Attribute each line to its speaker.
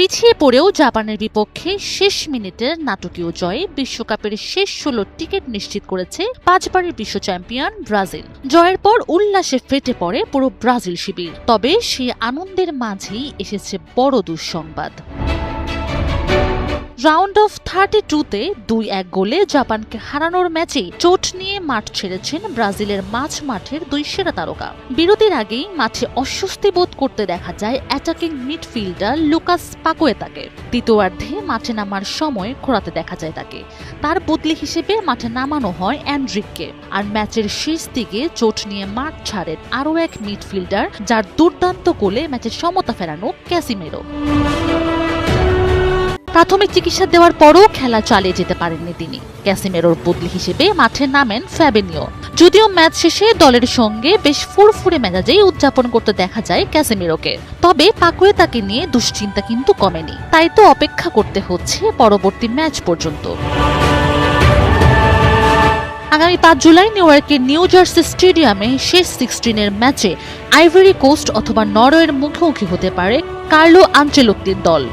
Speaker 1: পিছিয়ে পড়েও জাপানের বিপক্ষে শেষ মিনিটের নাটকীয় জয়ে বিশ্বকাপের শেষ ১৬ টিকিট নিশ্চিত করেছে ৫ বারের বিশ্ব চ্যাম্পিয়ন ব্রাজিল। জয়ের পর উল্লাসে ফেটে পড়ে পুরো ব্রাজিল শিবির। তবে সেই আনন্দের মাঝেই এসেছে বড় দুঃসংবাদ। রাউন্ড অফ 32-তে ২-১ গোলে জাপানকে হারানোর ম্যাচে চোট নিয়ে মাঠ ছেড়েছেন ব্রাজিলের মাঠের দুই সেরা তারকা। বিরতির আগেই মাঠে অস্বস্তি বোধ করতে দেখা যায় অ্যাটাকিং মিডফিল্ডার লুকাস পাকুয়েতাকে। দ্বিতীয়ার্ধে মাঠে নামার সময় খোঁড়াতে দেখা যায় তাকে। তার বদলি হিসেবে মাঠে নামানো হয় এন্ড্রিককে। আর ম্যাচের শেষ দিকে চোট নিয়ে মাঠ ছাড়েন আরও এক মিডফিল্ডার, যার দুর্দান্ত গোলে ম্যাচের সমতা ফেরানো ক্যাসিমেরো। প্রাথমিক চিকিৎসা দেওয়ার পরও খেলা চালিয়ে যেতে পারেননি তিনি। ক্যাসিমেরোর বদলি হিসেবে মাঠে নামেন ফ্যাবিনিও। যদিও ম্যাচ শেষে দলের সঙ্গে বেশ ফুরফুরে মেজাজেই উদযাপন করতে দেখা যায় ক্যাসিমেরোকে। তবে পাকুয়েতাকে নিয়ে দুশ্চিন্তা কিন্তু কমেনি। তাই তো অপেক্ষা করতে হচ্ছে পরবর্তী ম্যাচ পর্যন্ত। আগামী ৫ জুলাই নিউ ইয়র্কের নিউ জার্সি স্টেডিয়ামে শেষ 16-এর ম্যাচে আইভরি কোস্ট অথবা নরওয়ের মুখোমুখি হতে পারে কার্লো আনচেলত্তির দল।